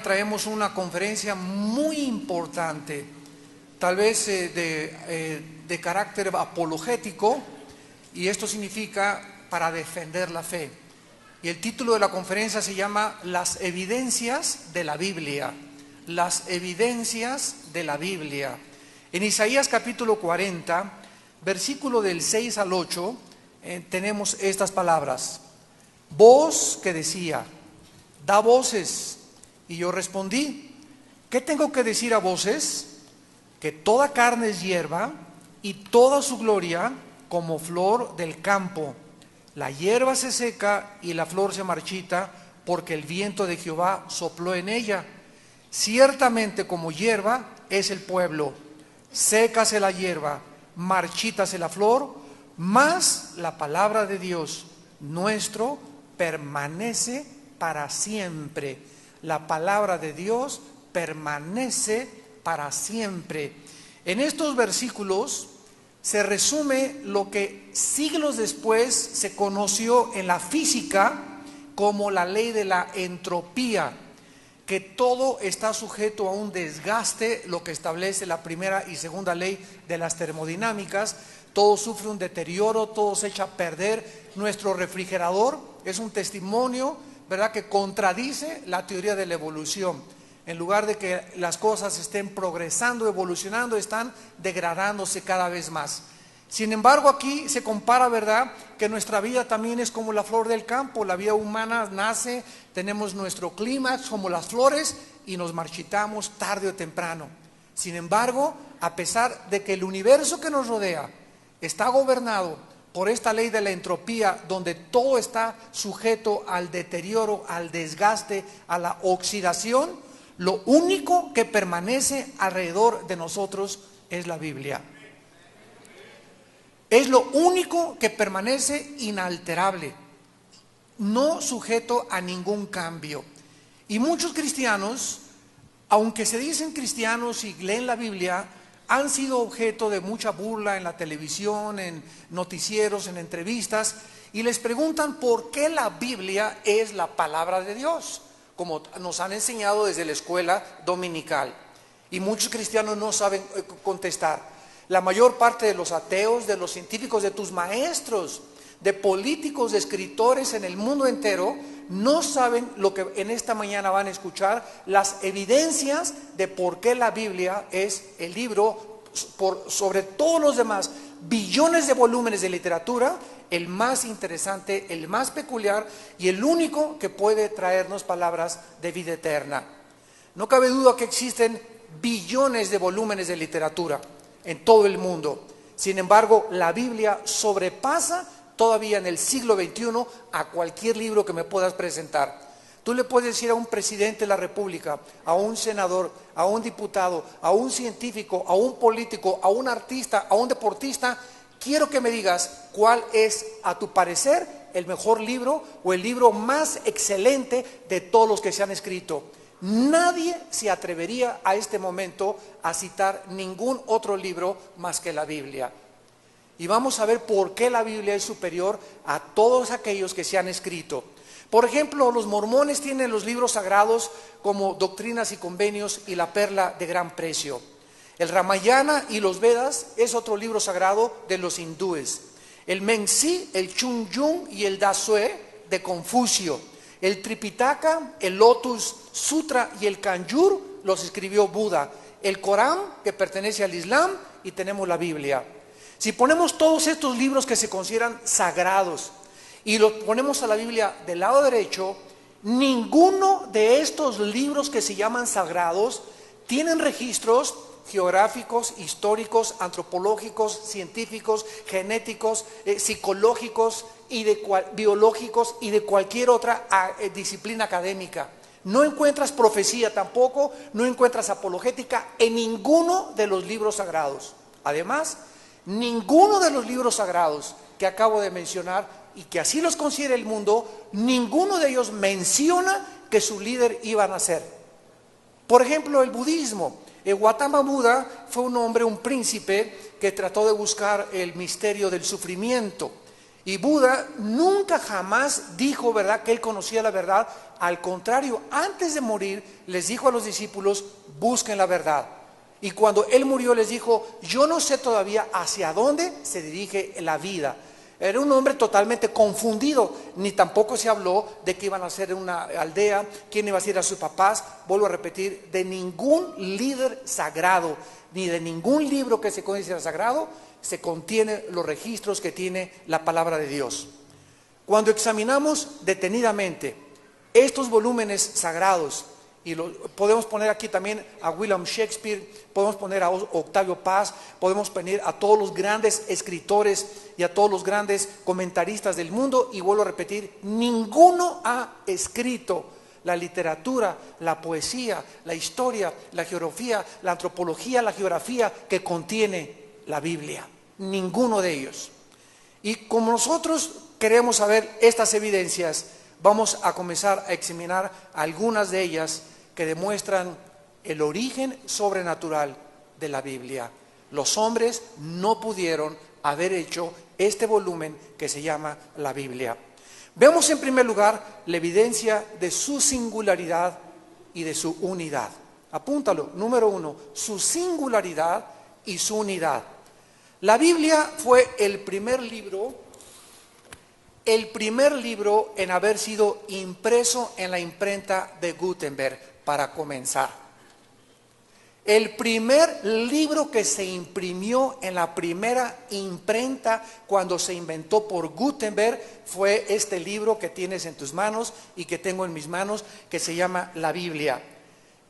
Traemos una conferencia muy importante, tal vez de carácter apologético, y esto significa para defender la fe. Y el título de la conferencia se llama Las evidencias de la Biblia. Las evidencias de la Biblia. En Isaías capítulo 40, versículo del 6 al 8, tenemos estas palabras. Voz que decía, da voces. Y yo respondí, ¿qué tengo que decir a voces? Que toda carne es hierba y toda su gloria como flor del campo. La hierba se seca y la flor se marchita porque el viento de Jehová sopló en ella. Ciertamente como hierba es el pueblo, sécase la hierba, marchítase la flor, mas la palabra de Dios nuestro permanece para siempre. La palabra de Dios permanece para siempre. En estos versículos se resume lo que siglos después se conoció en la física como la ley de la entropía, que todo está sujeto a un desgaste, lo que establece la primera y segunda ley de las termodinámicas. Todo sufre un deterioro, todo se echa a perder. Nuestro refrigerador es un testimonio, ¿verdad?, que contradice la teoría de la evolución. En lugar de que las cosas estén progresando, evolucionando, están degradándose cada vez más. Sin embargo, aquí se compara, ¿verdad?, que nuestra vida también es como la flor del campo. La vida humana nace, tenemos nuestro clima, somos las flores y nos marchitamos tarde o temprano. Sin embargo, a pesar de que el universo que nos rodea está gobernado por esta ley de la entropía, donde todo está sujeto al deterioro, al desgaste, a la oxidación, lo único que permanece alrededor de nosotros es la Biblia. Es lo único que permanece inalterable, no sujeto a ningún cambio. Y muchos cristianos, aunque se dicen cristianos y leen la Biblia, han sido objeto de mucha burla en la televisión, en noticieros, en entrevistas, y les preguntan por qué la Biblia es la palabra de Dios, como nos han enseñado desde la escuela dominical. Y muchos cristianos no saben contestar. La mayor parte de los ateos, de los científicos, de tus maestros, de políticos, de escritores en el mundo entero, no saben lo que en esta mañana van a escuchar, las evidencias de por qué la Biblia es el libro, sobre todos los demás billones de volúmenes de literatura, el más interesante, el más peculiar y el único que puede traernos palabras de vida eterna. No cabe duda que existen billones de volúmenes de literatura en todo el mundo. Sin embargo, la Biblia sobrepasa todavía en el siglo XXI a cualquier libro que me puedas presentar. Tú le puedes decir a un presidente de la República, a un senador, a un diputado, a un científico, a un político, a un artista, a un deportista, quiero que me digas cuál es, a tu parecer, el mejor libro o el libro más excelente de todos los que se han escrito. Nadie se atrevería a este momento a citar ningún otro libro más que la Biblia. Y vamos a ver por qué la Biblia es superior a todos aquellos que se han escrito. Por ejemplo, los mormones tienen los libros sagrados como Doctrinas y Convenios y la Perla de Gran Precio. El Ramayana y los Vedas es otro libro sagrado de los hindúes. El Mengzi, el Chung-Yung y el Dasue de Confucio. El Tripitaka, el Lotus Sutra y el Kanjur los escribió Buda. El Corán, que pertenece al Islam, y tenemos la Biblia. Si ponemos todos estos libros que se consideran sagrados y los ponemos a la Biblia del lado derecho, ninguno de estos libros que se llaman sagrados tienen registros geográficos, históricos, antropológicos, científicos, genéticos, psicológicos y biológicos y de cualquier otra disciplina académica. No encuentras profecía tampoco, no encuentras apologética en ninguno de los libros sagrados. Además, ninguno de los libros sagrados que acabo de mencionar y que así los considera el mundo, ninguno de ellos menciona que su líder iba a nacer. Por ejemplo, el budismo. Gautama Buda fue un hombre, un príncipe que trató de buscar el misterio del sufrimiento. Y Buda nunca jamás dijo, ¿verdad?, que él conocía la verdad al contrario, antes de morir, les dijo a los discípulos, busquen la verdad. Y cuando Él murió les dijo, yo no sé todavía hacia dónde se dirige la vida. Era un hombre totalmente confundido, ni tampoco se habló de que iban a ser una aldea, quién iba a ser a sus papás. Vuelvo a repetir, de ningún líder sagrado, ni de ningún libro que se considera sagrado, se contiene los registros que tiene la palabra de Dios. Cuando examinamos detenidamente estos volúmenes sagrados, y podemos poner aquí también a William Shakespeare, podemos poner a Octavio Paz, podemos poner a todos los grandes escritores y a todos los grandes comentaristas del mundo, y vuelvo a repetir, ninguno ha escrito la literatura, la poesía, la historia, la geografía, la antropología, la geografía que contiene la Biblia. Ninguno de ellos. Y como nosotros queremos saber estas evidencias, vamos a comenzar a examinar algunas de ellas que demuestran el origen sobrenatural de la Biblia. Los hombres no pudieron haber hecho este volumen que se llama la Biblia. Veamos en primer lugar la evidencia de su singularidad y de su unidad. Apúntalo, número 1, su singularidad y su unidad. La Biblia fue el primer libro en haber sido impreso en la imprenta de Gutenberg, para comenzar. El primer libro que se imprimió en la primera imprenta cuando se inventó por Gutenberg fue este libro que tienes en tus manos y que tengo en mis manos, que se llama la Biblia.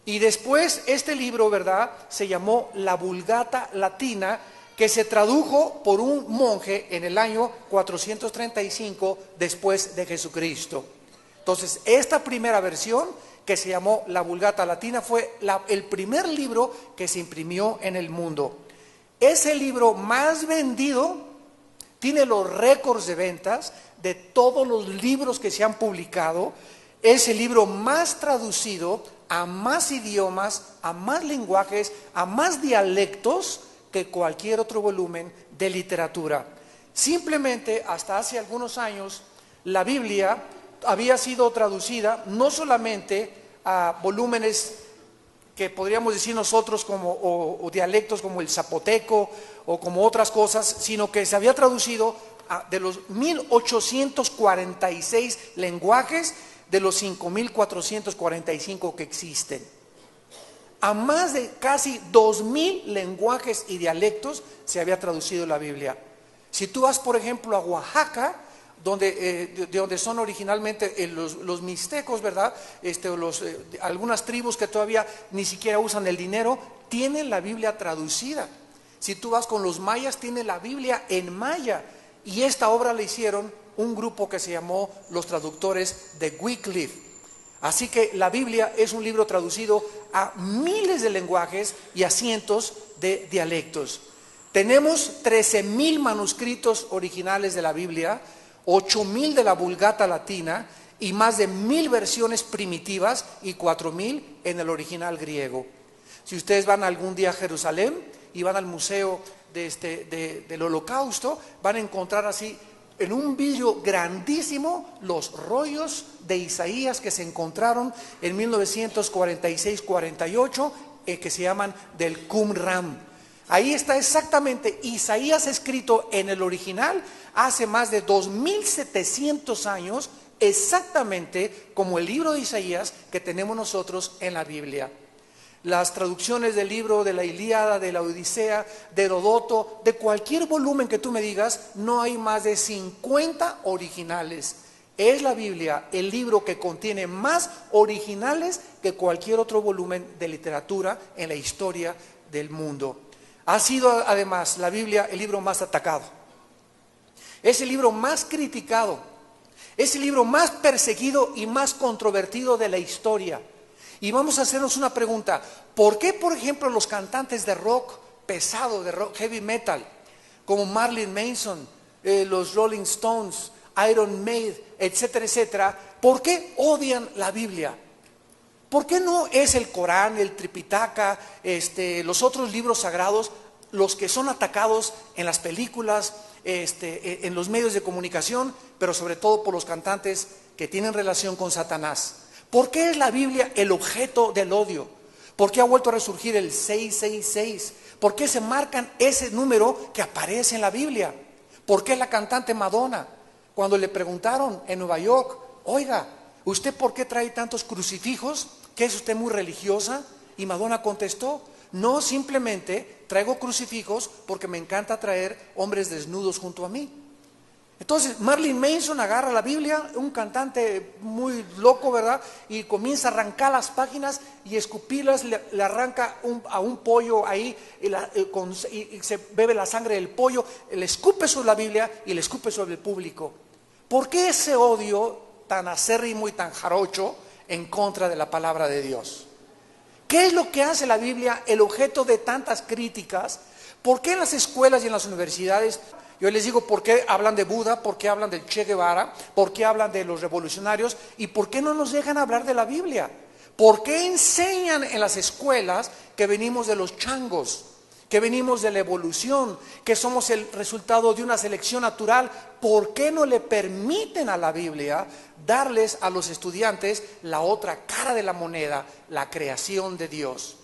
Y después este libro, ¿verdad?, se llamó la Vulgata Latina, que se tradujo por un monje en el año 435 después de Jesucristo. Entonces, esta primera versión, que se llamó la Vulgata Latina, fue el primer libro que se imprimió en el mundo. Es el libro más vendido, tiene los récords de ventas de todos los libros que se han publicado, es el libro más traducido a más idiomas, a más lenguajes, a más dialectos que cualquier otro volumen de literatura. Simplemente hasta hace algunos años la Biblia había sido traducida no solamente a volúmenes que podríamos decir nosotros como o dialectos como el zapoteco o como otras cosas, sino que se había traducido de los 1846 lenguajes de los 5445 que existen. A más de casi 2000 lenguajes y dialectos se había traducido la Biblia. Si tú vas, por ejemplo, a Oaxaca, de donde son originalmente los mixtecos, ¿verdad? Algunas tribus que todavía ni siquiera usan el dinero, tienen la Biblia traducida. Si tú vas con los mayas, tienen la Biblia en maya. Y esta obra la hicieron un grupo que se llamó los traductores de Wycliffe. Así que la Biblia es un libro traducido a miles de lenguajes y a cientos de dialectos. Tenemos 13,000 manuscritos originales de la Biblia, 8,000 de la Vulgata Latina y más de 1,000 versiones primitivas y 4,000 en el original griego. Si ustedes van algún día a Jerusalén y van al museo del Holocausto, van a encontrar así en un vidrio grandísimo los rollos de Isaías que se encontraron en 1946-48, que se llaman del Qumran. Ahí está exactamente Isaías escrito en el original hace más de 2700 años, exactamente como el libro de Isaías que tenemos nosotros en la Biblia. Las traducciones del libro de la Ilíada, de la Odisea, de Heródoto, de cualquier volumen que tú me digas, no hay más de 50 originales. Es la Biblia el libro que contiene más originales que cualquier otro volumen de literatura en la historia del mundo. Ha sido además la Biblia el libro más atacado. Es el libro más criticado. Es el libro más perseguido y más controvertido de la historia. Y vamos a hacernos una pregunta. ¿Por qué, por ejemplo, los cantantes de rock pesado, de rock heavy metal, como Marilyn Manson, los Rolling Stones, Iron Maiden, etcétera, etcétera, por qué odian la Biblia? ¿Por qué no es el Corán, el Tripitaka, los otros libros sagrados, los que son atacados en las películas, en los medios de comunicación, pero sobre todo por los cantantes que tienen relación con Satanás? ¿Por qué es la Biblia el objeto del odio? ¿Por qué ha vuelto a resurgir el 666? ¿Por qué se marcan ese número que aparece en la Biblia? ¿Por qué la cantante Madonna, cuando le preguntaron en Nueva York, oiga, ¿usted por qué trae tantos crucifijos? ¿Que es usted muy religiosa? Y Madonna contestó, no, simplemente traigo crucifijos porque me encanta traer hombres desnudos junto a mí. Entonces Marilyn Manson agarra la Biblia, un cantante muy loco, ¿verdad? Y comienza a arrancar las páginas y escupirlas, le arranca a un pollo ahí y se bebe la sangre del pollo, le escupe sobre la Biblia y le escupe sobre el público. ¿Por qué ese odio tan acérrimo y tan jarocho en contra de la palabra de Dios? ¿Qué es lo que hace la Biblia el objeto de tantas críticas? ¿Por qué en las escuelas y en las universidades? Yo les digo, ¿por qué hablan de Buda? ¿Por qué hablan del Che Guevara? ¿Por qué hablan de los revolucionarios? ¿Y por qué no nos dejan hablar de la Biblia? ¿Por qué enseñan en las escuelas que venimos de los changos? Que venimos de la evolución, que somos el resultado de una selección natural. ¿Por qué no le permiten a la Biblia darles a los estudiantes la otra cara de la moneda, la creación de Dios?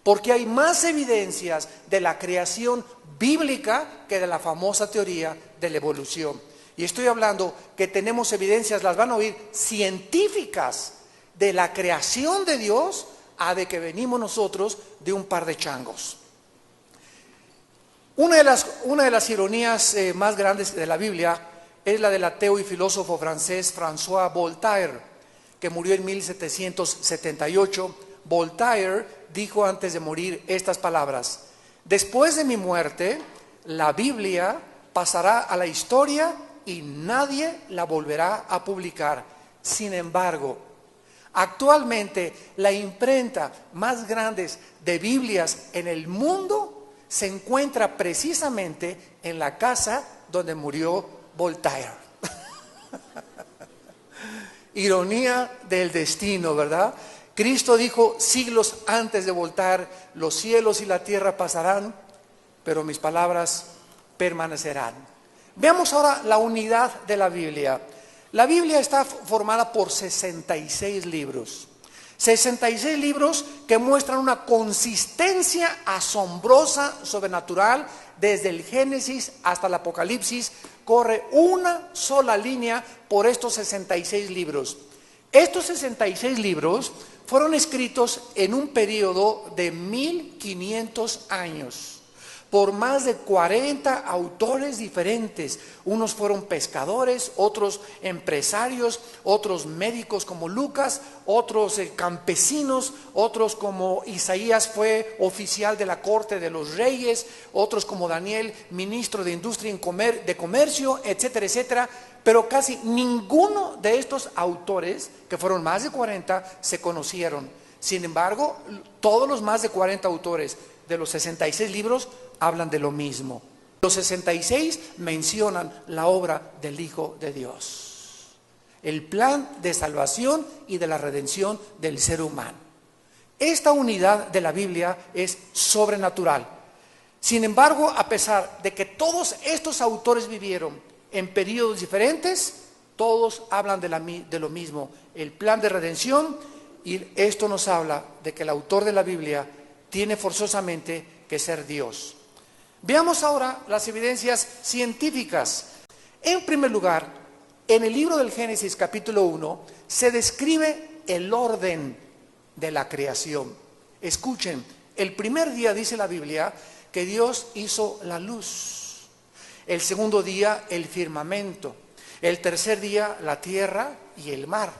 Porque hay más evidencias de la creación bíblica que de la famosa teoría de la evolución. Y estoy hablando que tenemos evidencias, las van a oír, científicas de la creación de Dios a de que venimos nosotros de un par de changos. Una de las ironías más grandes de la Biblia es la del ateo y filósofo francés François Voltaire, que murió en 1778. Voltaire dijo antes de morir estas palabras: después de mi muerte, la Biblia pasará a la historia y nadie la volverá a publicar. Sin embargo, actualmente la imprenta más grande de Biblias en el mundo se encuentra precisamente en la casa donde murió Voltaire. Ironía del destino, ¿verdad? Cristo dijo siglos antes de Voltaire, los cielos y la tierra pasarán, pero mis palabras permanecerán. Veamos ahora la unidad de la Biblia. La Biblia está formada por 66 libros. 66 libros que muestran una consistencia asombrosa, sobrenatural, desde el Génesis hasta el Apocalipsis. Corre una sola línea por estos 66 libros. Estos 66 libros fueron escritos en un periodo de 1500 años por más de 40 autores diferentes. Unos fueron pescadores, otros empresarios, otros médicos como Lucas, otros campesinos, otros como Isaías fue oficial de la corte de los reyes, otros como Daniel, ministro de industria y de comercio, etcétera, etcétera. Pero casi ninguno de estos autores, que fueron más de 40, se conocieron. Sin embargo, todos los más de 40 autores de los 66 libros hablan de lo mismo. Los 66 mencionan la obra del Hijo de Dios, el plan de salvación y de la redención del ser humano. Esta unidad de la Biblia es sobrenatural. Sin embargo, a pesar de que todos estos autores vivieron en periodos diferentes, todos hablan de lo mismo, el plan de redención, y esto nos habla de que el autor de la Biblia tiene forzosamente que ser Dios. Veamos ahora las evidencias científicas. En primer lugar, en el libro del Génesis capítulo 1 se describe el orden de la creación. Escuchen, el primer día dice la Biblia que Dios hizo la luz, el segundo día el firmamento, el tercer día la tierra y el mar,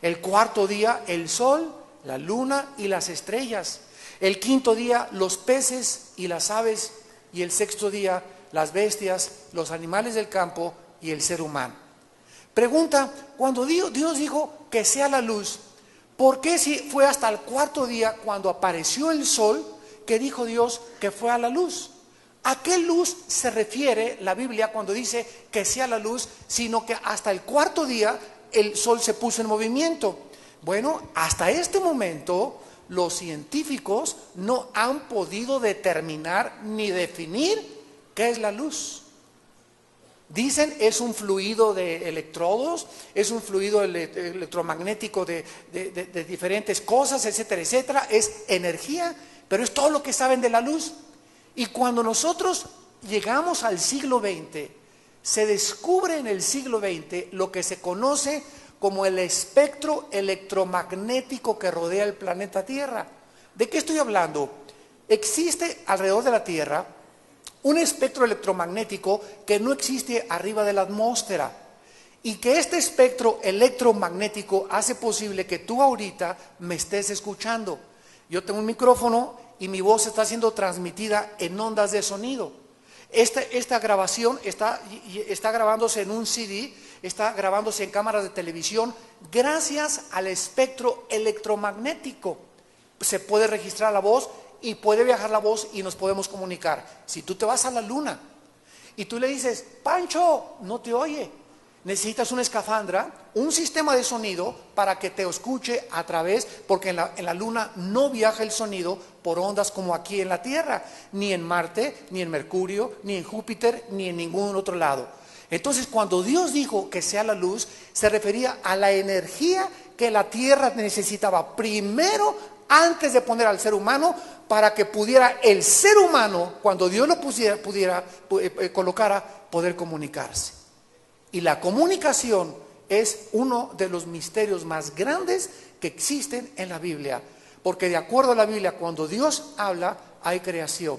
el cuarto día el sol, la luna y las estrellas, el quinto día los peces y las aves, y el sexto día las bestias, los animales del campo y el ser humano. Pregunta, cuando Dios dijo que sea la luz, ¿por qué si fue hasta el cuarto día cuando apareció el sol que dijo Dios que fue a la luz? ¿A qué luz se refiere la Biblia cuando dice que sea la luz, sino que hasta el cuarto día el sol se puso en movimiento? Bueno, hasta este momento los científicos no han podido determinar ni definir qué es la luz. Dicen es un fluido de electrodos, es un fluido electromagnético de diferentes cosas, etcétera, etcétera. Es energía, pero es todo lo que saben de la luz. Y cuando nosotros llegamos al siglo XX, se descubre en el siglo XX lo que se conoce como el espectro electromagnético que rodea el planeta Tierra. ¿De qué estoy hablando? Existe alrededor de la Tierra un espectro electromagnético que no existe arriba de la atmósfera, y que este espectro electromagnético hace posible que tú ahorita me estés escuchando. Yo tengo un micrófono y mi voz está siendo transmitida en ondas de sonido. Esta grabación está grabándose en un CD, está grabándose en cámaras de televisión gracias al espectro electromagnético. Se puede registrar la voz y puede viajar la voz y nos podemos comunicar. Si tú te vas a la luna y tú le dices, Pancho, no te oye, necesitas una escafandra, un sistema de sonido para que te escuche a través, porque en la luna no viaja el sonido por ondas como aquí en la Tierra, ni en Marte, ni en Mercurio, ni en Júpiter, ni en ningún otro lado. Entonces, cuando Dios dijo que sea la luz, se refería a la energía que la Tierra necesitaba primero, antes de poner al ser humano, para que pudiera el ser humano, cuando Dios lo colocara, poder comunicarse. Y la comunicación es uno de los misterios más grandes que existen en la Biblia, porque de acuerdo a la Biblia, cuando Dios habla, hay creación,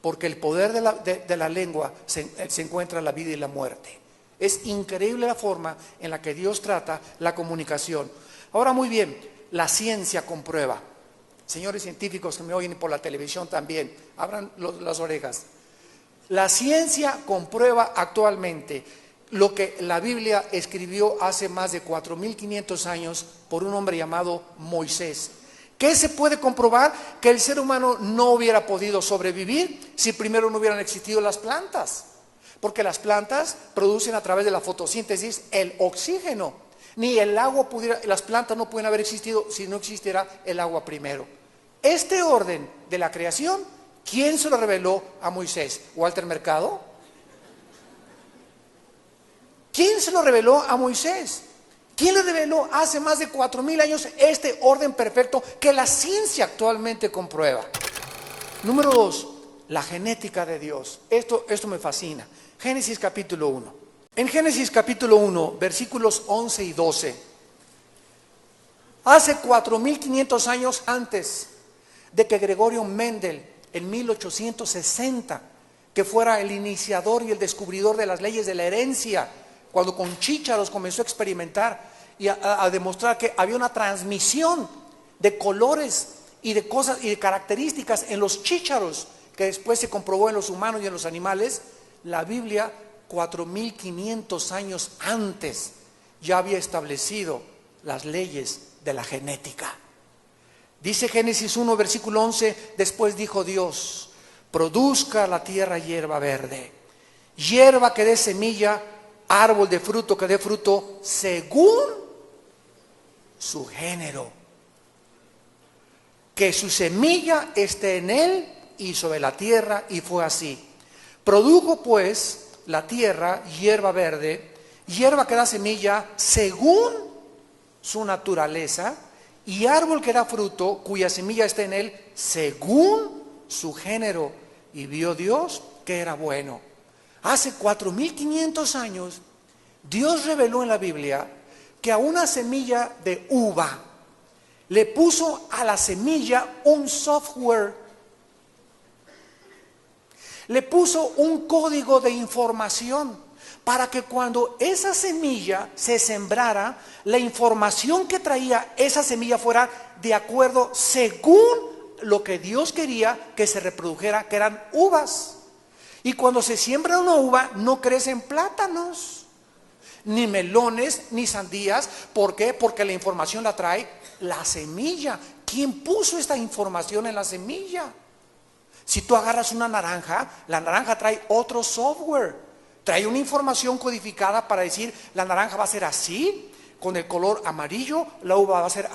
porque el poder de la lengua se encuentra en la vida y la muerte. Es increíble la forma en la que Dios trata la comunicación. Ahora, muy bien, la ciencia comprueba. Señores científicos que me oyen por la televisión también, abran las orejas. La ciencia comprueba actualmente lo que la Biblia escribió hace más de 4.500 años por un hombre llamado Moisés. ¿Qué se puede comprobar? Que el ser humano no hubiera podido sobrevivir si primero no hubieran existido las plantas. Porque las plantas producen a través de la fotosíntesis el oxígeno. Ni el agua las plantas no pueden haber existido si no existiera el agua primero. Este orden de la creación, ¿quién se lo reveló a Moisés? ¿Walter Mercado? ¿Quién se lo reveló a Moisés? ¿Quién le reveló hace más de 4.000 años este orden perfecto que la ciencia actualmente comprueba? Número 2, la genética de Dios. Esto me fascina. Génesis capítulo 1. En Génesis capítulo 1, versículos 11 y 12. Hace 4.500 años antes de que Gregorio Mendel, en 1860, que fuera el iniciador y el descubridor de las leyes de la herencia, cuando con chícharos comenzó a experimentar y a demostrar que había una transmisión de colores y de cosas y de características en los chícharos, que después se comprobó en los humanos y en los animales. La Biblia, 4.500 años antes, ya había establecido las leyes de la genética. Dice Génesis 1, versículo 11, después dijo Dios, produzca la tierra hierba verde, hierba que dé semilla, árbol de fruto que dé fruto según su género, que su semilla esté en él y sobre la tierra, y fue así. Produjo pues la tierra hierba verde, hierba que da semilla según su naturaleza, y árbol que da fruto, cuya semilla está en él, según su género. Y vio Dios que era bueno. Hace 4.500 años, Dios reveló en la Biblia que a una semilla de uva le puso a la semilla un software, le puso un código de información, para que cuando esa semilla se sembrara, la información que traía esa semilla fuera de acuerdo según lo que Dios quería que se reprodujera, que eran uvas. Y cuando se siembra una uva, no crecen plátanos, ni melones, ni sandías. ¿Por qué? Porque la información la trae la semilla. ¿Quién puso esta información en la semilla? Si tú agarras una naranja, la naranja trae otro software. Trae una información codificada para decir, la naranja va a ser así, con el color amarillo, la uva va a ser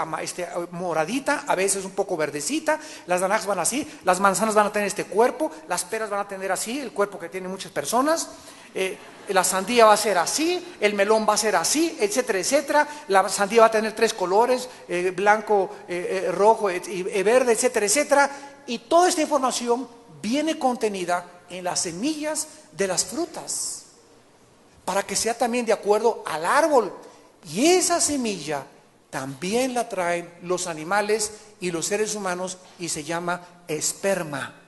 moradita, a veces un poco verdecita, las naranjas van así, las manzanas van a tener este cuerpo, las peras van a tener así, el cuerpo que tienen muchas personas, la sandía va a ser así, el melón va a ser así, etcétera, etcétera. La sandía va a tener 3 colores, blanco, rojo y verde, etcétera, etcétera. Y toda esta información viene contenida en las semillas de las frutas, para que sea también de acuerdo al árbol. Y esa semilla también la traen los animales y los seres humanos y se llama esperma.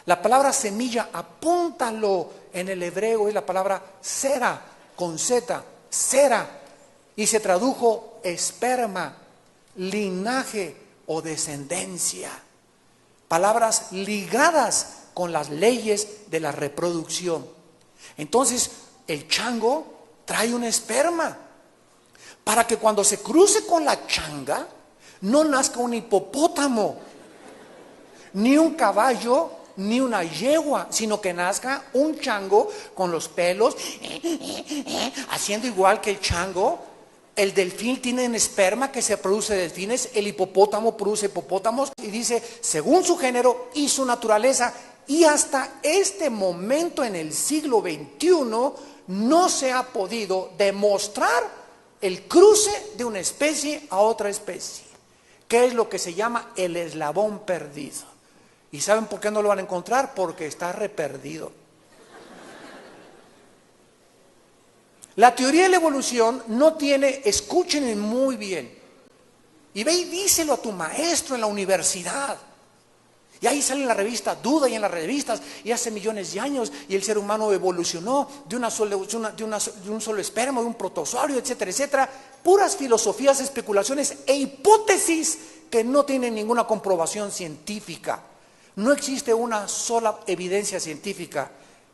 La palabra semilla, apúntalo, en el hebreo es la palabra sera, con Z, sera, y se tradujo esperma, linaje o descendencia. Palabras ligadas con las leyes de la reproducción. Entonces, el chango trae un esperma para que cuando se cruce con la changa no nazca un hipopótamo, ni un caballo, ni una yegua, sino que nazca un chango con los pelos haciendo igual que el chango. El delfín tiene un esperma que se produce delfines, el hipopótamo produce hipopótamos, y dice, según su género y su naturaleza. Y hasta este momento en el siglo XXI no se ha podido demostrar el cruce de una especie a otra especie, que es lo que se llama el eslabón perdido. ¿Y saben por qué no lo van a encontrar? Porque está reperdido. La teoría de la evolución no tiene, escuchen muy bien, y ve y díselo a tu maestro en la universidad. Y ahí sale en la revista Duda y en las revistas, y hace millones de años, y el ser humano evolucionó de un solo esperma, de un protozoario, etcétera, etcétera. Puras filosofías, especulaciones e hipótesis que no tienen ninguna comprobación científica. No existe una sola evidencia científica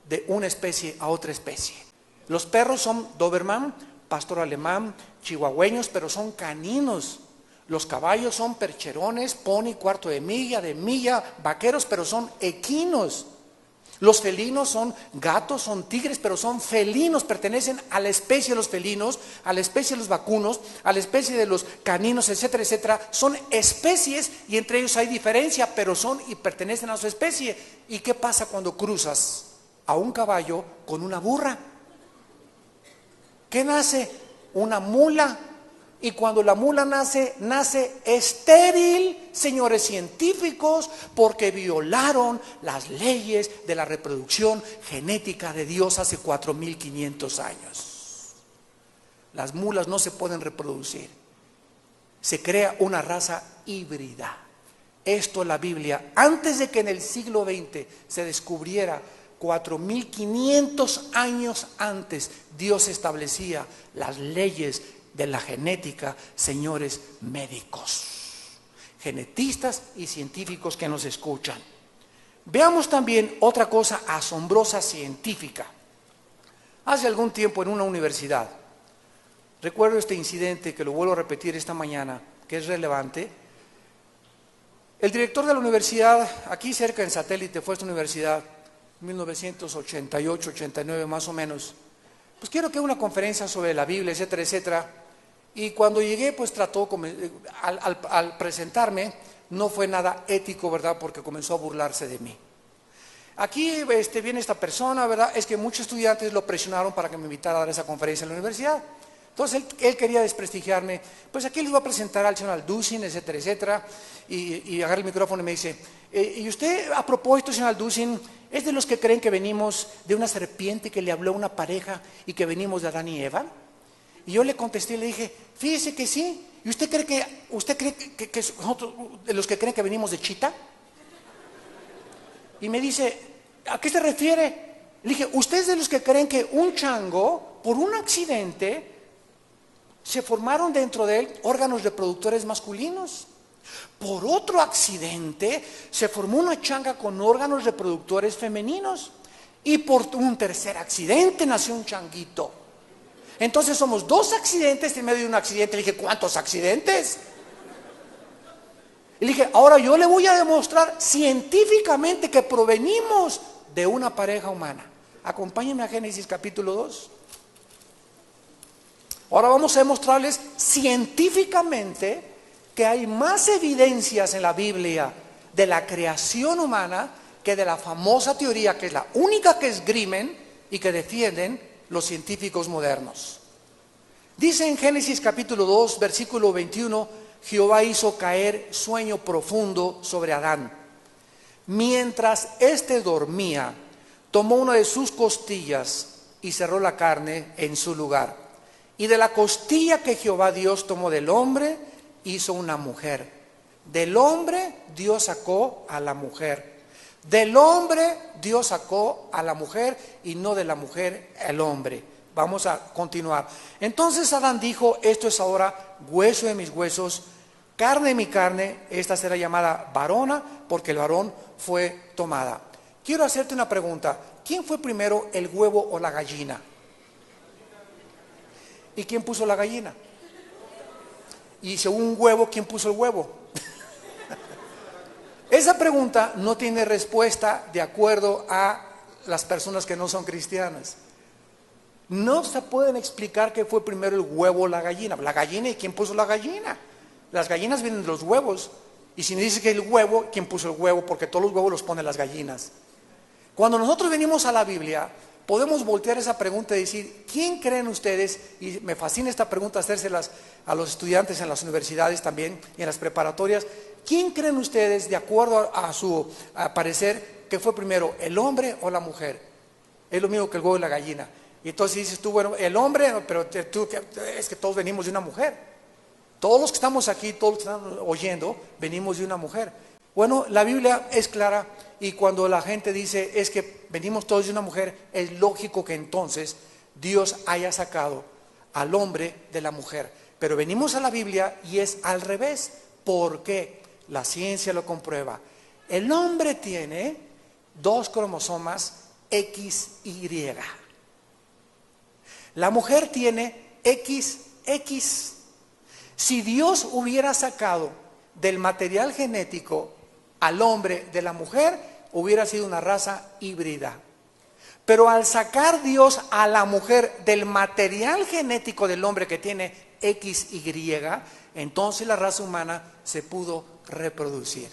de una especie a otra especie. Los perros son Doberman, pastor alemán, chihuahueños, pero son caninos. Los caballos son percherones, pony, cuarto de milla, vaqueros, pero son equinos. Los felinos son gatos, son tigres, pero son felinos, pertenecen a la especie de los felinos, a la especie de los vacunos, a la especie de los caninos, etcétera, etcétera. Son especies y entre ellos hay diferencia, pero son y pertenecen a su especie. ¿Y qué pasa cuando cruzas a un caballo con una burra? ¿Qué nace? Una mula. Y cuando la mula nace estéril, señores científicos, porque violaron las leyes de la reproducción genética de Dios hace 4.500 años. Las mulas no se pueden reproducir. Se crea una raza híbrida. Esto la Biblia, antes de que en el siglo XX se descubriera, 4.500 años antes, Dios establecía las leyes de la genética, señores médicos, genetistas y científicos que nos escuchan. Veamos también otra cosa asombrosa científica. Hace algún tiempo en una universidad, recuerdo este incidente que lo vuelvo a repetir esta mañana, que es relevante. El director de la universidad, aquí cerca en Satélite, fue esta universidad, 1988-89 más o menos. Pues quiero que haga una conferencia sobre la Biblia, etcétera, etcétera. Y cuando llegué, pues trató, al presentarme, no fue nada ético, ¿verdad? Porque comenzó a burlarse de mí. Aquí viene esta persona, ¿verdad? Es que muchos estudiantes lo presionaron para que me invitara a dar esa conferencia en la universidad. Entonces él quería desprestigiarme. Pues aquí les voy a presentar al señor Alducin, etcétera, etcétera. Y agarra el micrófono y me dice, ¿y usted a propósito, señor Alducin, es de los que creen que venimos de una serpiente que le habló a una pareja y que venimos de Adán y Eva? Y yo le contesté y le dije, fíjese que sí. ¿Y usted cree que nosotros, de los que creen que venimos de Chita? Y me dice, ¿a qué se refiere? Le dije, ¿usted es de los que creen que un chango, por un accidente, se formaron dentro de él órganos reproductores masculinos? Por otro accidente, se formó una changa con órganos reproductores femeninos. Y por un tercer accidente nació un changuito. Entonces somos 2 accidentes en medio de un accidente. Le dije, ¿cuántos accidentes? Y le dije, ahora yo le voy a demostrar científicamente que provenimos de una pareja humana. Acompáñenme a Génesis capítulo 2. Ahora vamos a demostrarles científicamente que hay más evidencias en la Biblia de la creación humana que de la famosa teoría, que es la única que esgrimen y que defienden los científicos modernos. Dice en Génesis capítulo 2, versículo 21, Jehová hizo caer sueño profundo sobre Adán. Mientras éste dormía, tomó una de sus costillas y cerró la carne en su lugar. Y de la costilla que Jehová Dios tomó del hombre, hizo una mujer. Del hombre Dios sacó a la mujer. Del hombre Dios sacó a la mujer y no de la mujer el hombre. Vamos a continuar. Entonces Adán dijo, esto es ahora hueso de mis huesos, carne de mi carne, esta será llamada varona porque el varón fue tomada. Quiero hacerte una pregunta. ¿Quién fue primero, el huevo o la gallina? ¿Y quién puso la gallina? Y según un huevo, ¿quién puso el huevo? Esa pregunta no tiene respuesta de acuerdo a las personas que no son cristianas. No se pueden explicar qué fue primero el huevo o la gallina. La gallina, ¿y quién puso la gallina? Las gallinas vienen de los huevos. Y si me dice que el huevo, ¿quién puso el huevo? Porque todos los huevos los ponen las gallinas. Cuando nosotros venimos a la Biblia, podemos voltear esa pregunta y decir, ¿quién creen ustedes? Y me fascina esta pregunta hacérselas a los estudiantes en las universidades también y en las preparatorias. ¿Quién creen ustedes, de acuerdo a su parecer, que fue primero, el hombre o la mujer? Es lo mismo que el huevo y la gallina. Y entonces dices tú, bueno, el hombre, pero tú, es que todos venimos de una mujer. Todos los que estamos aquí, todos los que están oyendo, venimos de una mujer. Bueno, la Biblia es clara y cuando la gente dice es que venimos todos de una mujer, es lógico que entonces Dios haya sacado al hombre de la mujer. Pero venimos a la Biblia y es al revés. ¿Por qué? La ciencia lo comprueba. El hombre tiene 2 cromosomas XY. La mujer tiene XX. Si Dios hubiera sacado del material genético al hombre de la mujer, hubiera sido una raza híbrida. Pero al sacar Dios a la mujer del material genético del hombre que tiene XY, entonces la raza humana se pudo reproducir.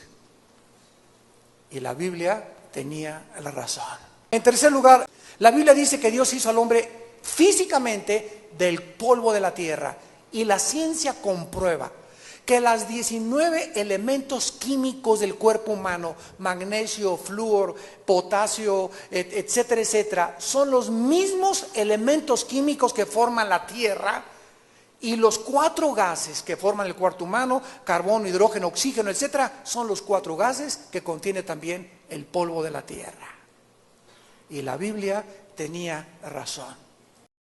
Y la Biblia tenía la razón. En tercer lugar, la Biblia dice que Dios hizo al hombre físicamente del polvo de la tierra. Y la ciencia comprueba que los 19 elementos químicos del cuerpo humano, magnesio, flúor, potasio, etcétera, etcétera, son los mismos elementos químicos que forman la tierra. Y los 4 gases que forman el cuerpo humano, carbono, hidrógeno, oxígeno, etcétera, son los 4 gases que contiene también el polvo de la tierra. Y la Biblia tenía razón.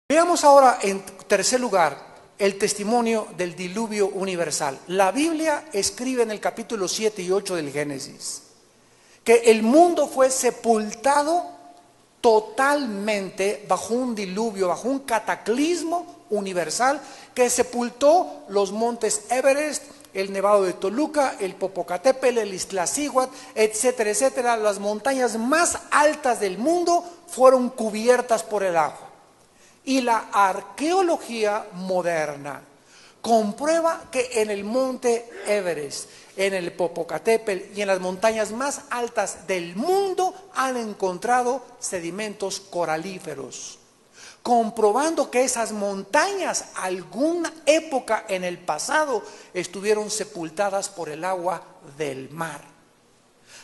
Veamos ahora en tercer lugar el testimonio del diluvio universal. La Biblia escribe en el capítulo 7 y 8 del Génesis que el mundo fue sepultado totalmente bajo un diluvio, bajo un cataclismo universal que sepultó los montes Everest, el Nevado de Toluca, el Popocatépetl, el Iztaccíhuatl, etcétera, etcétera. Las montañas más altas del mundo fueron cubiertas por el agua. Y la arqueología moderna comprueba que en el monte Everest, en el Popocatépetl y en las montañas más altas del mundo han encontrado sedimentos coralíferos, comprobando que esas montañas alguna época en el pasado estuvieron sepultadas por el agua del mar.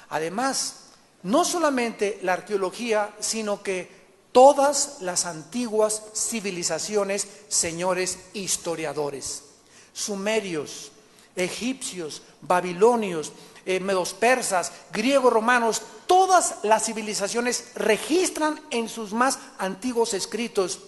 Además, no solamente la arqueología, sino que todas las antiguas civilizaciones, señores historiadores, sumerios, egipcios, babilonios, medos persas, griegos, romanos, todas las civilizaciones registran en sus más antiguos escritos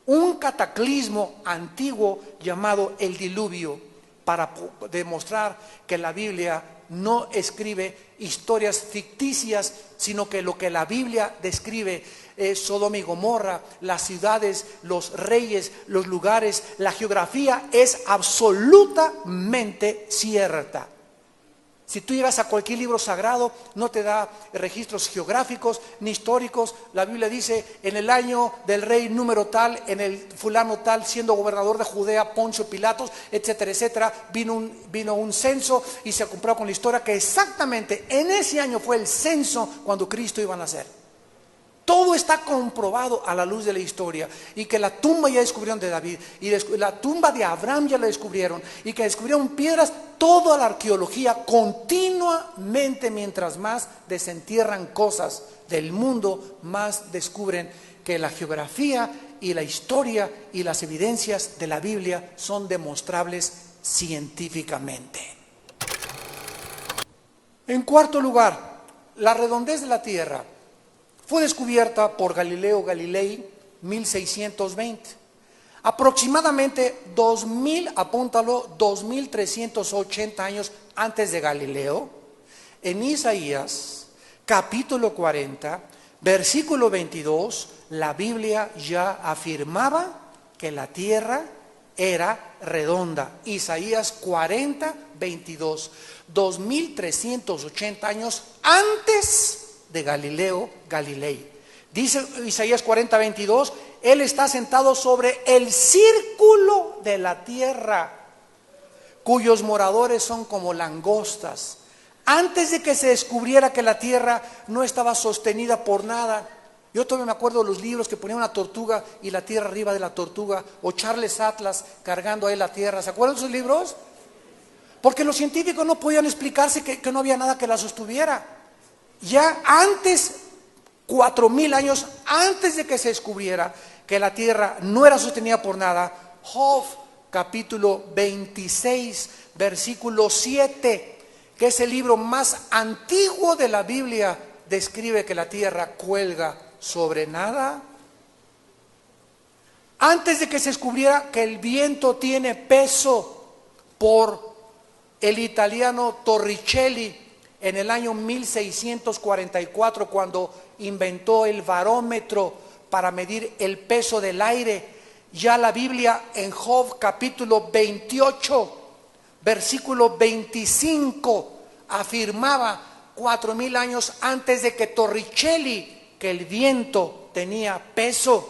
un cataclismo antiguo llamado el diluvio, para demostrar que la Biblia no escribe historias ficticias, sino que lo que la Biblia describe es Sodoma y Gomorra, las ciudades, los reyes, los lugares, la geografía es absolutamente cierta. Si tú llegas a cualquier libro sagrado, no te da registros geográficos ni históricos. La Biblia dice, en el año del rey número tal, en el fulano tal, siendo gobernador de Judea, Poncio Pilatos, etcétera, etcétera, vino un censo y se compró con la historia que exactamente en ese año fue el censo cuando Cristo iba a nacer. Todo está comprobado a la luz de la historia, y que la tumba ya descubrieron de David, y la tumba de Abraham ya la descubrieron, y que descubrieron piedras. Toda la arqueología continuamente, mientras más desentierran cosas del mundo, más descubren que la geografía y la historia y las evidencias de la Biblia son demostrables científicamente. En cuarto lugar, la redondez de la tierra fue descubierta por Galileo Galilei 1620. Aproximadamente 2380 años antes de Galileo, en Isaías capítulo 40, versículo 22, la Biblia ya afirmaba que la tierra era redonda. Isaías 40, 22, 2380 años antes de Galileo Galilei. Dice Isaías 40, 22, Él está sentado sobre el círculo de la tierra, cuyos moradores son como langostas. Antes de que se descubriera que la tierra no estaba sostenida por nada. Yo todavía me acuerdo de los libros que ponían una tortuga y la tierra arriba de la tortuga, o Charles Atlas cargando ahí la tierra. ¿Se acuerdan de esos libros? Porque los científicos no podían explicarse que no había nada que la sostuviera. Ya antes, 4000 años antes de que se descubriera que la tierra no era sostenida por nada, Job capítulo 26, versículo 7, que es el libro más antiguo de la Biblia, describe que la tierra cuelga sobre nada. Antes de que se descubriera que el viento tiene peso, por el italiano Torricelli, en el año 1644, cuando inventó el barómetro para medir el peso del aire, ya la Biblia en Job capítulo 28, versículo 25, afirmaba 4000 años antes de que Torricelli que el viento tenía peso.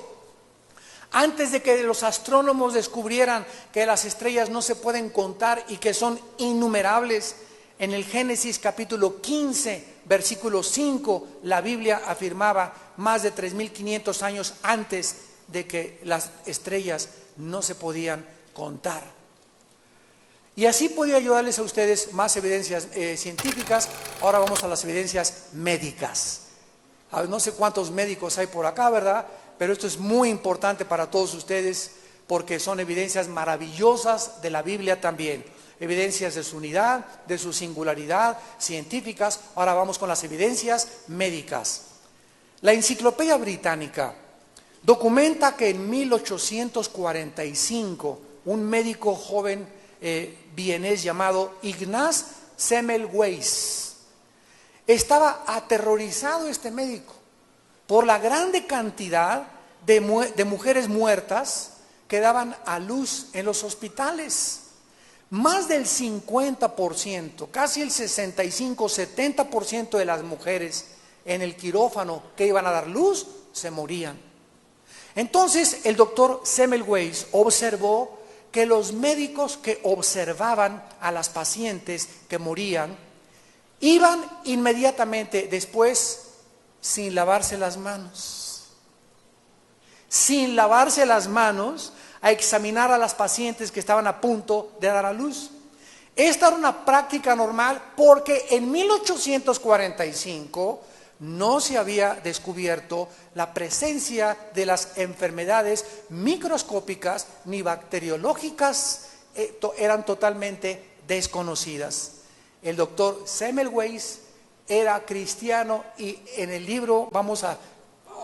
Antes de que los astrónomos descubrieran que las estrellas no se pueden contar y que son innumerables, en el Génesis capítulo 15, versículo 5, la Biblia afirmaba más de 3500 años antes de que las estrellas no se podían contar. Y así podía ayudarles a ustedes más evidencias científicas. Ahora vamos a las evidencias médicas. No sé cuántos médicos hay por acá, ¿verdad? Pero esto es muy importante para todos ustedes, porque son evidencias maravillosas de la Biblia también. Evidencias de su unidad, de su singularidad, científicas. Ahora vamos con las evidencias médicas. La Enciclopedia Británica documenta que en 1845 un médico joven vienés llamado Ignaz Semmelweis estaba aterrorizado, este médico, por la grande cantidad de mujeres muertas que daban a luz en los hospitales. Más del 50%, casi el 65-70% de las mujeres en el quirófano que iban a dar luz se morían. Entonces el doctor Semmelweis observó que los médicos que observaban a las pacientes que morían iban inmediatamente después sin lavarse las manos. Sin lavarse las manos, a examinar a las pacientes que estaban a punto de dar a luz. Esta era una práctica normal porque en 1845 no se había descubierto la presencia de las enfermedades microscópicas ni bacteriológicas, eran totalmente desconocidas. El doctor Semmelweis era cristiano y en el libro,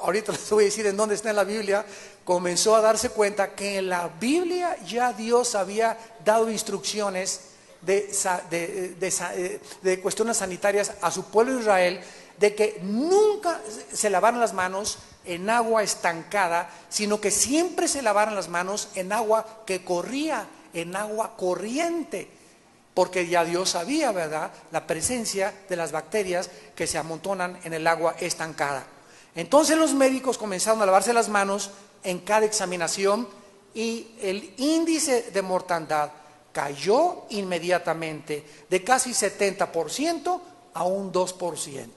ahorita les voy a decir en dónde está en la Biblia, comenzó a darse cuenta que en la Biblia ya Dios había dado instrucciones de cuestiones sanitarias a su pueblo de Israel, de que nunca se lavaran las manos en agua estancada, sino que siempre se lavaran las manos en agua que corría, en agua corriente. porque ya Dios sabía, ¿verdad?, la presencia de las bacterias que se amontonan en el agua estancada. Entonces los médicos comenzaron a lavarse las manos en cada examinación y el índice de mortandad cayó inmediatamente de casi 70% a un 2%.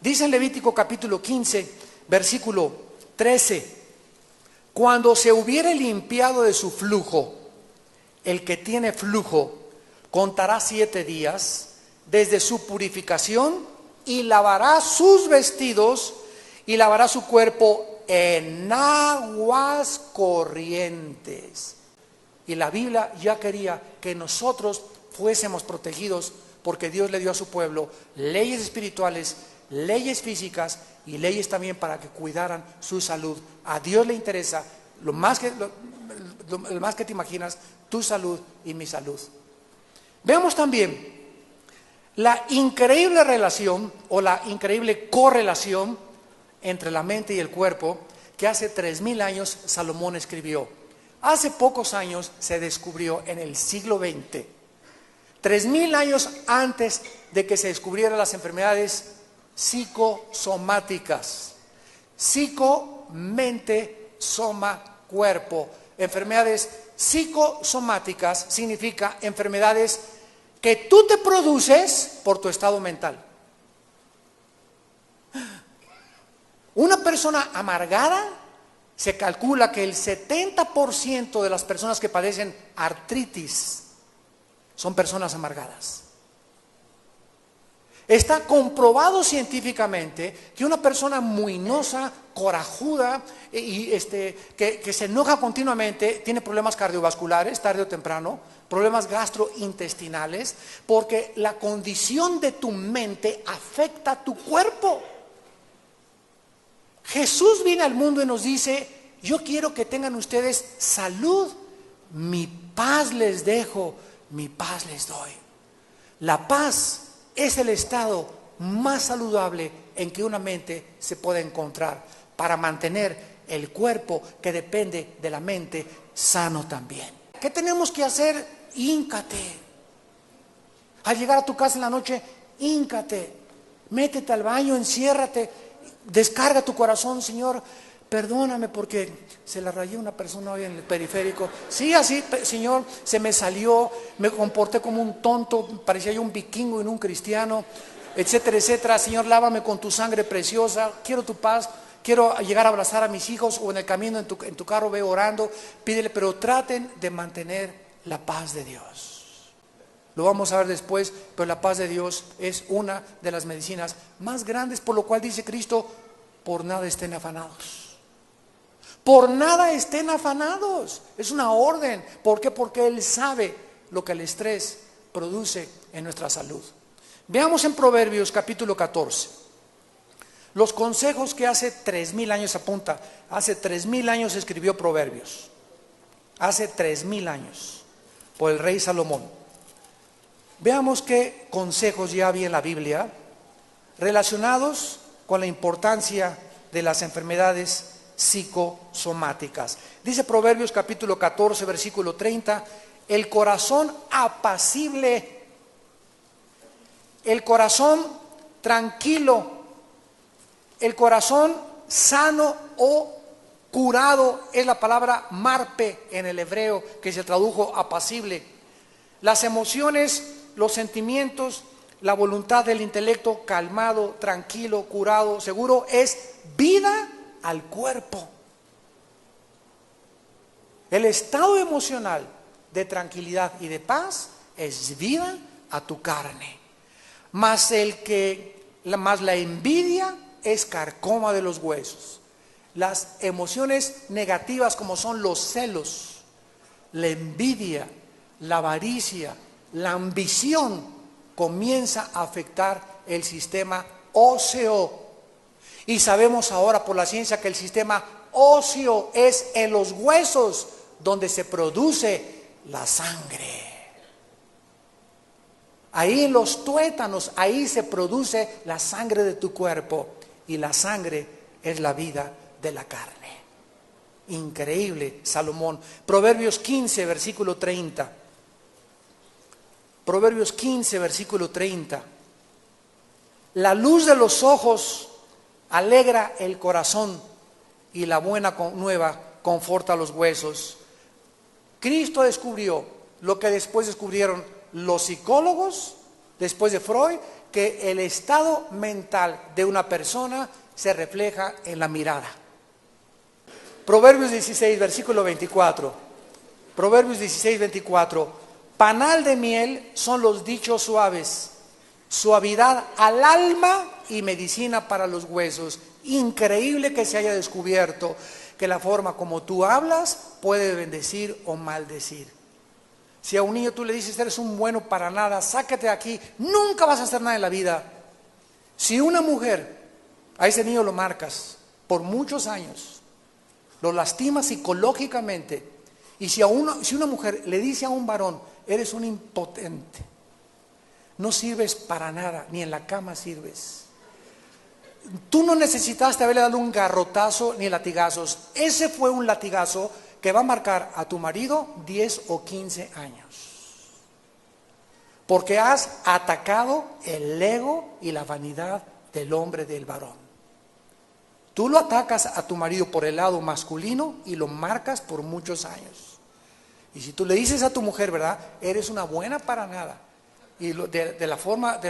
Dice en Levítico capítulo 15, versículo 13, cuando se hubiere limpiado de su flujo, el que tiene flujo contará 7 días desde su purificación y lavará sus vestidos y lavará su cuerpo en aguas corrientes. Y la Biblia ya quería que nosotros fuésemos protegidos porque Dios le dio a su pueblo leyes espirituales, leyes físicas y leyes también para que cuidaran su salud. A Dios le interesa lo más que te imaginas, tu salud y mi salud. Veamos también la increíble relación o la increíble correlación entre la mente y el cuerpo que hace 3000 años Salomón escribió. Hace pocos años se descubrió en el siglo XX, 3000 años antes de que se descubrieran las enfermedades psicosomáticas. Psico, mente, soma, cuerpo. Enfermedades psicosomáticas significa enfermedades que tú te produces por tu estado mental. Una persona amargada, se calcula que el 70% de las personas que padecen artritis son personas amargadas. Está comprobado científicamente que una persona muinosa, corajuda que se enoja continuamente tiene problemas cardiovasculares tarde o temprano, problemas gastrointestinales, porque la condición de tu mente afecta a tu cuerpo. Jesús viene al mundo y nos dice: yo quiero que tengan ustedes salud, mi paz les dejo, mi paz les doy. La paz es el estado más saludable en que una mente se puede encontrar para mantener el cuerpo que depende de la mente sano también. ¿Qué tenemos que hacer? Híncate. Al llegar a tu casa en la noche, híncate, métete al baño, enciérrate, descarga tu corazón. Señor, perdóname porque se la rayé a una persona hoy en el periférico. Sí, así, Señor, se me salió, me comporté como un tonto, parecía yo un vikingo y no un cristiano, etcétera, etcétera. Señor, lávame con tu sangre preciosa, quiero tu paz, quiero llegar a abrazar a mis hijos, o en el camino en tu carro veo orando, pídele, pero traten de mantener la paz de Dios. Lo vamos a ver después, pero la paz de Dios es una de las medicinas más grandes, por lo cual dice Cristo: por nada estén afanados. Por nada estén afanados. Es una orden. ¿Por qué? Porque Él sabe lo que el estrés produce en nuestra salud. Veamos en Proverbios capítulo 14. Los consejos que hace 3000 años, apunta, hace 3000 años escribió Proverbios. Hace 3000 años, por el rey Salomón. Veamos qué consejos ya había en la Biblia relacionados con la importancia de las enfermedades psicosomáticas. Dice Proverbios capítulo 14, versículo 30, el corazón apacible, el corazón tranquilo, el corazón sano o curado, es la palabra marpe en el hebreo, que se tradujo apacible. Las emociones, los sentimientos, la voluntad del intelecto calmado, tranquilo, curado, seguro, es vida al cuerpo. El estado emocional de tranquilidad y de paz es vida a tu carne. Mas la envidia es carcoma de los huesos. Las emociones negativas, como son los celos, la envidia, la avaricia, la ambición, comienza a afectar el sistema óseo. Y sabemos ahora por la ciencia que el sistema óseo es en los huesos donde se produce la sangre. Ahí en los tuétanos, ahí se produce la sangre de tu cuerpo, y la sangre es la vida de la carne. Increíble, Salomón. Proverbios 15, versículo 30. Proverbios 15, versículo 30. La luz de los ojos alegra el corazón y la buena nueva conforta los huesos. Cristo descubrió lo que después descubrieron los psicólogos, después de Freud, que el estado mental de una persona se refleja en la mirada. Proverbios 16, versículo 24. Proverbios 16, 24. Panal de miel son los dichos suaves, suavidad al alma y medicina para los huesos. Increíble que se haya descubierto que la forma como tú hablas puede bendecir o maldecir. Si a un niño tú le dices, eres un bueno para nada, sácate de aquí, nunca vas a hacer nada en la vida. Si una mujer, a ese niño lo marcas por muchos años, lo lastimas psicológicamente, y si una mujer le dice a un varón, eres un impotente, no sirves para nada, ni en la cama sirves. Tú no necesitaste haberle dado un garrotazo ni latigazos. Ese fue un latigazo que va a marcar a tu marido 10 o 15 años. Porque has atacado el ego y la vanidad del hombre, del varón. Tú lo atacas a tu marido por el lado masculino y lo marcas por muchos años. Y si tú le dices a tu mujer, ¿verdad? Eres una buena para nada. Y de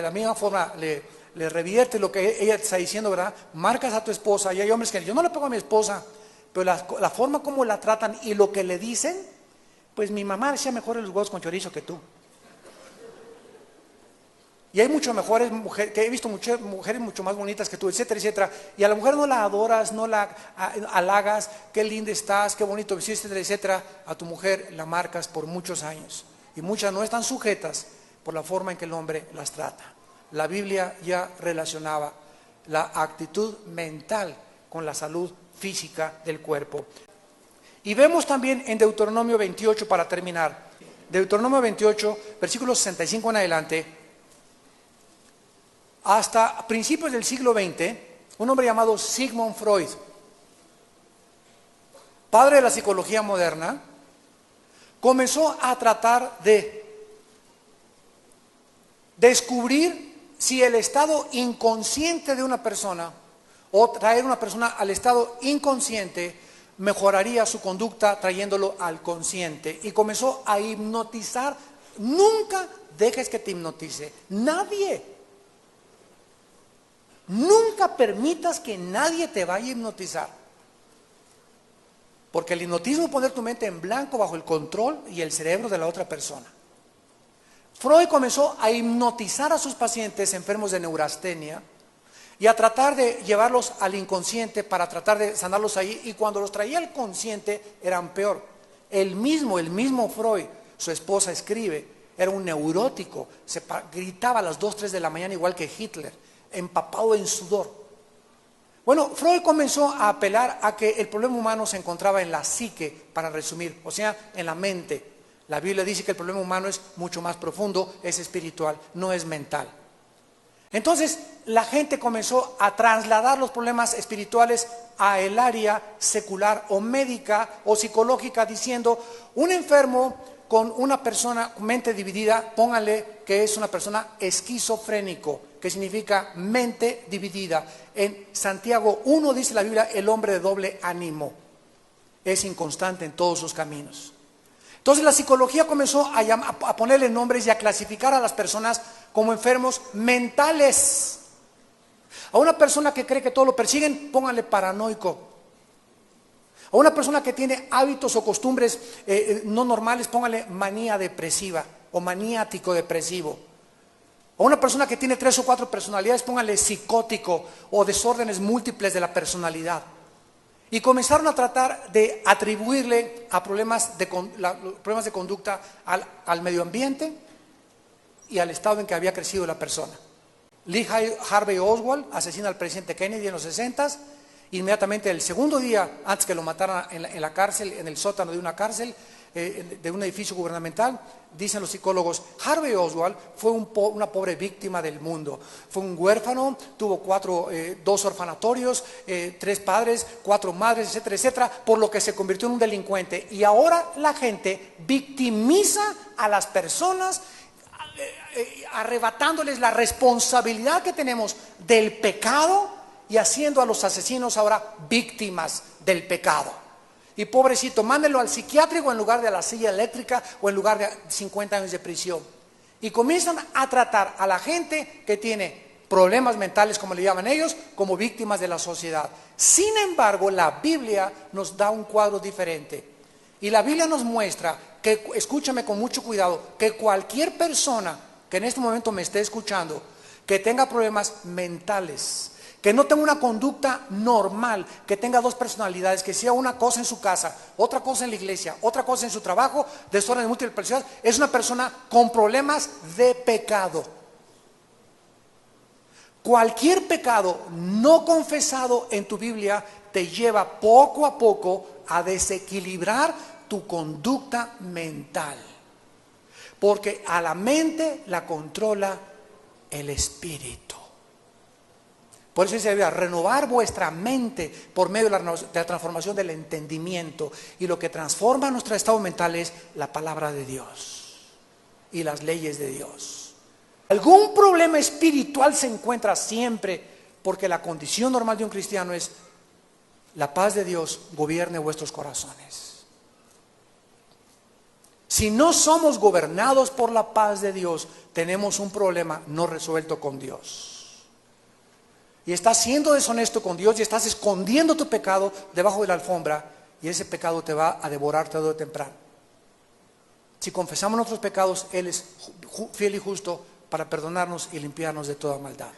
la misma forma le revierte lo que ella te está diciendo, ¿verdad? Marcas a tu esposa. Y hay hombres que yo no le pego a mi esposa, pero la forma como la tratan y lo que le dicen, pues mi mamá hacía mejor los huevos con chorizo que tú. Y hay mucho mejores mujeres, que he visto muchas mujeres mucho más bonitas que tú, etcétera, etcétera. Y a la mujer no la adoras, no la halagas, qué linda estás, qué bonito vestido, etcétera, etcétera. A tu mujer la marcas por muchos años. Y muchas no están sujetas por la forma en que el hombre las trata. La Biblia ya relacionaba la actitud mental con la salud física del cuerpo. Y vemos también en Deuteronomio 28, para terminar, Deuteronomio 28, versículos 65 en adelante, hasta principios del siglo XX, un hombre llamado Sigmund Freud, padre de la psicología moderna, comenzó a tratar de descubrir si el estado inconsciente de una persona o traer una persona al estado inconsciente mejoraría su conducta trayéndolo al consciente. Y comenzó a hipnotizar. Nunca dejes que te hipnotice nadie. Nunca permitas que nadie te vaya a hipnotizar. Porque el hipnotismo es poner tu mente en blanco bajo el control y el cerebro de la otra persona. Freud comenzó a hipnotizar a sus pacientes enfermos de neurastenia y a tratar de llevarlos al inconsciente para tratar de sanarlos ahí, y cuando los traía al consciente eran peor. El mismo Freud, su esposa escribe, era un neurótico, gritaba a las 2, 3 de la mañana igual que Hitler, empapado en sudor. Bueno, Freud comenzó a apelar a que el problema humano se encontraba en la psique, para resumir, o sea, en la mente. La Biblia dice que el problema humano es mucho más profundo, es espiritual, no es mental. Entonces, la gente comenzó a trasladar los problemas espirituales a el área secular o médica o psicológica, diciendo, un enfermo con una persona con mente dividida, póngale que es una persona esquizofrénico, que significa mente dividida. En Santiago 1 dice la Biblia, el hombre de doble ánimo es inconstante en todos sus caminos. Entonces la psicología comenzó a ponerle nombres y a clasificar a las personas como enfermos mentales. A una persona que cree que todo lo persiguen, pónganle paranoico. A una persona que tiene hábitos o costumbres no normales, póngale manía depresiva o maniático depresivo. A una persona que tiene 3 o 4 personalidades, póngale psicótico o desórdenes múltiples de la personalidad. Y comenzaron a tratar de atribuirle a problemas de conducta al medio ambiente y al estado en que había crecido la persona. Lee Harvey Oswald asesina al presidente Kennedy en los 60s. Inmediatamente el segundo día, antes que lo mataran en la cárcel, en el sótano de una cárcel, de un edificio gubernamental, dicen los psicólogos, Harvey Oswald fue una pobre víctima del mundo. Fue un huérfano, tuvo 2 orfanatorios, 3 padres, 4 madres, etcétera, etcétera, por lo que se convirtió en un delincuente. Y ahora la gente victimiza a las personas arrebatándoles la responsabilidad que tenemos del pecado y haciendo a los asesinos ahora víctimas del pecado. Y pobrecito, mándenlo al psiquiátrico en lugar de a la silla eléctrica o en lugar de 50 años de prisión. Y comienzan a tratar a la gente que tiene problemas mentales, como le llaman ellos, como víctimas de la sociedad. Sin embargo, la Biblia nos da un cuadro diferente. Y la Biblia nos muestra que, escúchame con mucho cuidado, que cualquier persona que en este momento me esté escuchando, que tenga problemas mentales, que no tenga una conducta normal, que tenga dos personalidades, que sea una cosa en su casa, otra cosa en la iglesia, otra cosa en su trabajo, desorden de múltiples personalidades, es una persona con problemas de pecado. Cualquier pecado no confesado en tu Biblia te lleva poco a poco a desequilibrar tu conducta mental. Porque a la mente la controla el espíritu. Por eso dice, renovar vuestra mente por medio de la transformación del entendimiento. Y lo que transforma nuestro estado mental es la palabra de Dios y las leyes de Dios. Algún problema espiritual se encuentra siempre, porque la condición normal de un cristiano es la paz de Dios gobierne vuestros corazones. Si no somos gobernados por la paz de Dios, tenemos un problema no resuelto con Dios. Y estás siendo deshonesto con Dios y estás escondiendo tu pecado debajo de la alfombra, y ese pecado te va a devorar tarde o temprano. Si confesamos nuestros pecados, Él es fiel y justo para perdonarnos y limpiarnos de toda maldad.